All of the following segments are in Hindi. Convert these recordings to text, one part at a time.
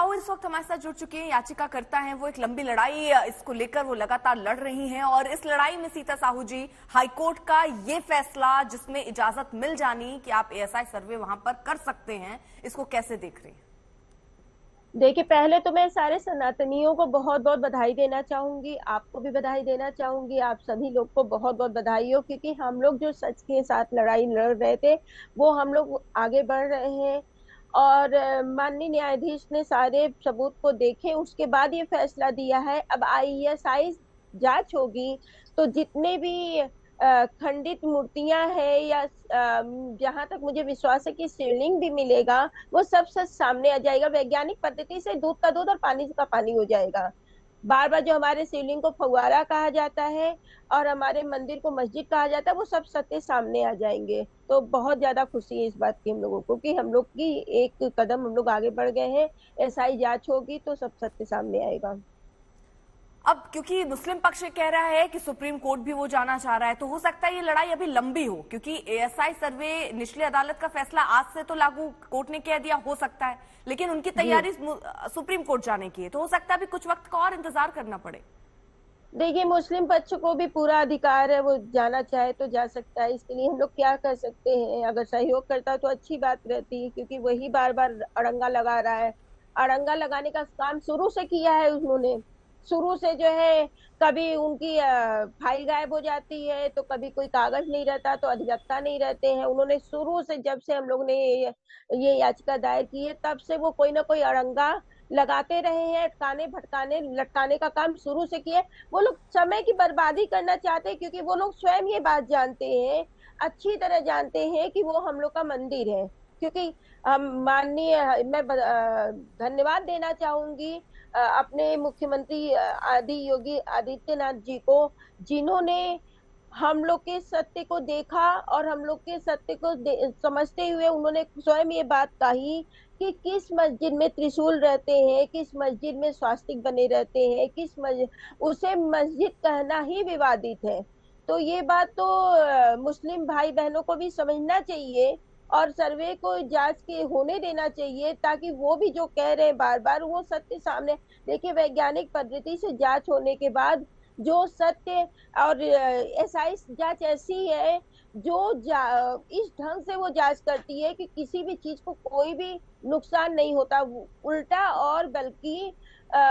राउत इस वक्त हमारे साथ जुड़ चुके हैं, याचिकाकर्ता हैं। वो एक लंबी लड़ाई इसको लेकर वो लगातार लड़ रही हैं और इस लड़ाई में सीता साहू जी हाईकोर्ट का ये फैसला जिसमें इजाजत मिल जानी कि आप एएसआई सर्वे वहां पर कर सकते हैं, इसको कैसे देख रही हैं? देखिए, पहले तो मैं सारे सनातनियों को बहुत बहुत बधाई देना चाहूंगी। आपको भी बधाई देना चाहूंगी। आप सभी लोग को बहुत बहुत बधाई हो, क्योंकि हम लोग जो सच के साथ लड़ाई लड़ रहे थे वो हम लोग आगे बढ़ रहे हैं। और माननीय न्यायाधीश ने सारे सबूत को देखे, उसके बाद ये फैसला दिया है। अब आईएसआई जांच होगी तो जितने भी खंडित मूर्तियां हैं या जहां तक मुझे विश्वास है कि शिवलिंग भी मिलेगा, वो सब सच सामने आ जाएगा। वैज्ञानिक पद्धति से दूध का दूध और पानी का पानी हो जाएगा। बार बार जो हमारे शिवलिंग को फव्वारा कहा जाता है और हमारे मंदिर को मस्जिद कहा जाता है, वो सब सत्य सामने आ जाएंगे। तो बहुत ज्यादा खुशी है इस बात की हम लोगों को कि हम लोग की एक कदम हम लोग आगे बढ़ गए हैं। एसआई जांच होगी तो सब सत्य सामने आएगा। अब क्योंकि मुस्लिम पक्ष कह रहा है कि सुप्रीम कोर्ट भी वो जाना चाह रहा है, तो हो सकता है ये लड़ाई अभी लंबी हो, क्योंकि एएसआई सर्वे निचली अदालत का फैसला आज से तो लागू कोर्ट ने कह दिया, हो सकता है, लेकिन उनकी जी, तैयारी सुप्रीम कोर्ट जाने की है, तो हो सकता है अभी कुछ वक्त का और इंतजार करना पड़े। देखिए, मुस्लिम पक्ष को भी पूरा अधिकार है, वो जाना चाहे तो जा सकता है। इसके लिए हम लोग क्या कर सकते हैं? अगर सहयोग करता तो अच्छी बात रहती है, क्योंकि वही बार बार अड़ंगा लगा रहा है। अड़ंगा लगाने का काम शुरू से किया है उन्होंने। शुरू से जो है, कभी उनकी फाइल गायब हो जाती है, तो कभी कोई कागज नहीं रहता, तो अधिवक्ता नहीं रहते हैं। उन्होंने शुरू से, जब से हम लोग ने ये याचिका दायर की है, तब से वो कोई ना कोई अड़ंगा लगाते रहे हैं। अटकाने भटकाने लटकाने का काम शुरू से किया। वो लोग समय की बर्बादी करना चाहते हैं, क्योंकि वो लोग स्वयं ये बात जानते हैं, अच्छी तरह जानते हैं कि वो हम लोग का मंदिर है। क्योंकि हम माननीय मैं धन्यवाद देना चाहूंगी अपने मुख्यमंत्री आदि योगी आदित्यनाथ जी को, जिन्होंने हम लोग के सत्य को देखा और हम लोग के सत्य को समझते हुए उन्होंने स्वयं ये बात कही कि किस मस्जिद में त्रिशूल रहते हैं, किस मस्जिद में स्वास्तिक बने रहते हैं, किस मस्जिद, उसे मस्जिद कहना ही विवादित है। तो ये बात तो मुस्लिम भाई बहनों को भी समझना चाहिए और सर्वे को जांच के होने देना चाहिए, ताकि वो भी जो कह रहे हैं बार बार वो सत्य सामने। देखिए, वैज्ञानिक पद्धति से जांच होने के बाद जो सत्य, और एसआई जांच ऐसी है जो इस ढंग से वो जांच करती है कि किसी भी चीज को कोई भी नुकसान नहीं होता, उल्टा, और बल्कि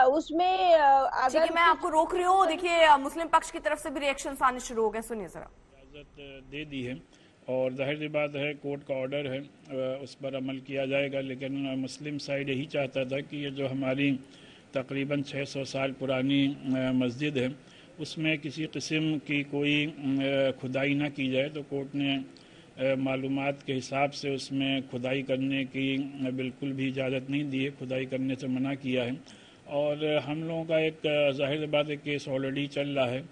उसमें ठीक है, अगर मैं कुछ आपको रोक रही हूँ। देखिए, मुस्लिम पक्ष की तरफ से भी रिएक्शन आने शुरू हो गए, सुनिए जरा। इजाज़त दे दी है और जाहिर सी बात है, कोर्ट का ऑर्डर है, उस पर अमल किया जाएगा। लेकिन मुस्लिम साइड यही चाहता था कि ये जो हमारी तकरीबन 600 साल पुरानी मस्जिद है, उसमें किसी किस्म की कोई खुदाई ना की जाए। तो कोर्ट ने मालूमात के हिसाब से उसमें खुदाई करने की बिल्कुल भी इजाज़त नहीं दी है, खुदाई करने से मना किया है। और हम लोगों का एक जाहिर बात है केस ऑलरेडी चल रहा है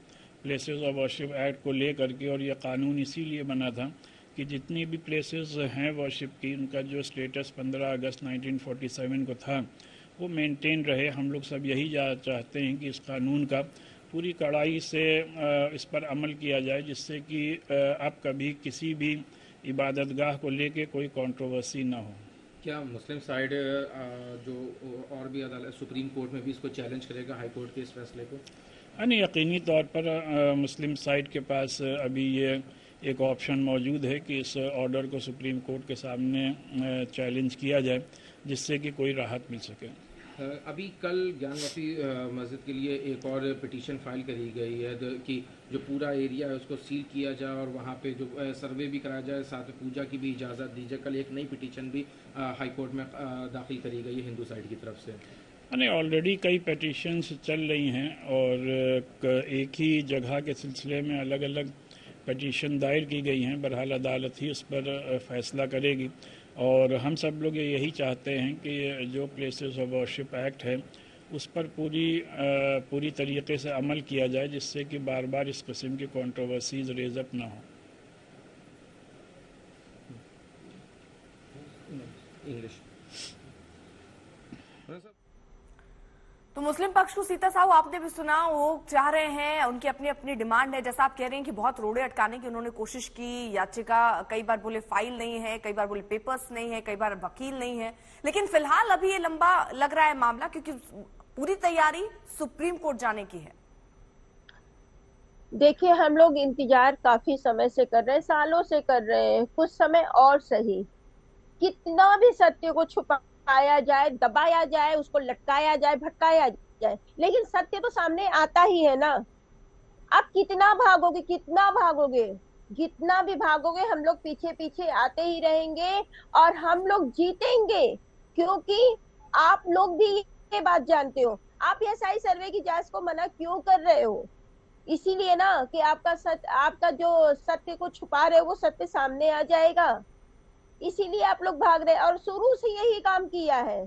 प्लेसेस ऑफ वर्शिप एक्ट को लेकर के, और ये कानून इसीलिए बना था कि जितनी भी प्लेसेस हैं वर्शिप की, उनका जो स्टेटस 15 अगस्त 1947 को था वो मेंटेन रहे। हम लोग सब यही चाहते हैं कि इस कानून का पूरी कड़ाई से इस पर अमल किया जाए, जिससे कि अब कभी किसी भी इबादतगाह को लेके कोई कंट्रोवर्सी ना हो। क्या मुस्लिम साइड जो और भी अदालत सुप्रीम कोर्ट में भी इसको चैलेंज करेगा, हाई कोर्ट के इस फैसले को? नहीं, यकीनी तौर पर मुस्लिम साइड के पास अभी ये एक ऑप्शन मौजूद है कि इस ऑर्डर को सुप्रीम कोर्ट के सामने चैलेंज किया जाए, जिससे कि कोई राहत मिल सके। अभी कल ज्ञानवापी मस्जिद के लिए एक और पिटीशन फाइल करी गई है कि जो पूरा एरिया है उसको सील किया जाए और वहाँ पे जो सर्वे भी कराया जाए, साथ में पूजा की भी इजाज़त दी जाए। कल एक नई पिटीशन भी हाई कोर्ट में दाखिल करी गई है हिंदू साइड की तरफ से। नहीं, ऑलरेडी कई पिटीशंस चल रही हैं और एक ही जगह के सिलसिले में अलग अलग पिटीशन दायर की गई हैं। बहरहाल अदालत ही उस पर फैसला करेगी और हम सब लोग यही चाहते हैं कि जो प्लेसेस ऑफ वर्शिप एक्ट है उस पर पूरी तरीके से अमल किया जाए, जिससे कि बार बार इस किस्म की कंट्रोवर्सीज रेज अप ना हो। इंग्लिश तो मुस्लिम पक्ष को सीता साहू आपने भी सुना, वो चाह रहे हैं, उनकी अपनी अपनी डिमांड है, जैसा आप कह रहे हैं कि बहुत रोड़े अटकाने की उन्होंने कोशिश की, याचिका कई बार बोले फाइल नहीं है, कई बार बोले पेपर्स नहीं है, कई बार वकील नहीं है, लेकिन फिलहाल अभी ये लंबा लग रहा है मामला क्योंकि पूरी तैयारी सुप्रीम कोर्ट जाने की है। देखिए, हम लोग इंतजार काफी समय से कर रहे हैं, सालों से कर रहे हैं, कुछ समय और सही। कितना भी सत्य को छुपाया जाए, दबाया जाए, उसको लटकाया जाए, भटकाया जाए, लेकिन सत्य तो सामने आता ही है ना। आप कितना भागोगे, कितना भागोगे, जितना भी भागोगे हम लोग पीछे पीछे आते ही रहेंगे और हम लोग जीतेंगे। क्योंकि आप लोग भी ये बात जानते हो। आप एसआई सर्वे की जांच को मना क्यों कर रहे हो? इसीलिए ना कि आपका जो सत्य को छुपा रहे हो वो सत्य सामने आ जाएगा। इसीलिए आप लोग भाग रहे हैं और शुरू से यही काम किया है।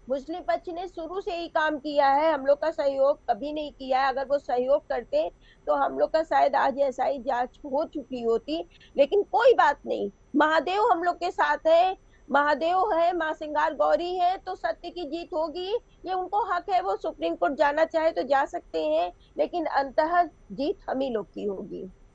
मुस्लिम पक्ष ने शुरू से यही काम किया है, हम लोग का सहयोग कभी नहीं किया है। अगर वो सहयोग करते तो हम लोग का शायद आज एसआई जांच हो चुकी होती। लेकिन कोई बात नहीं, महादेव हम लोग के साथ है, महादेव है, माँ सिंगार गौरी है, तो सत्य की जीत होगी। ये उनको हक है, वो सुप्रीम कोर्ट जाना चाहे तो जा सकते हैं, लेकिन अंततः जीत हम ही लोग की होगी।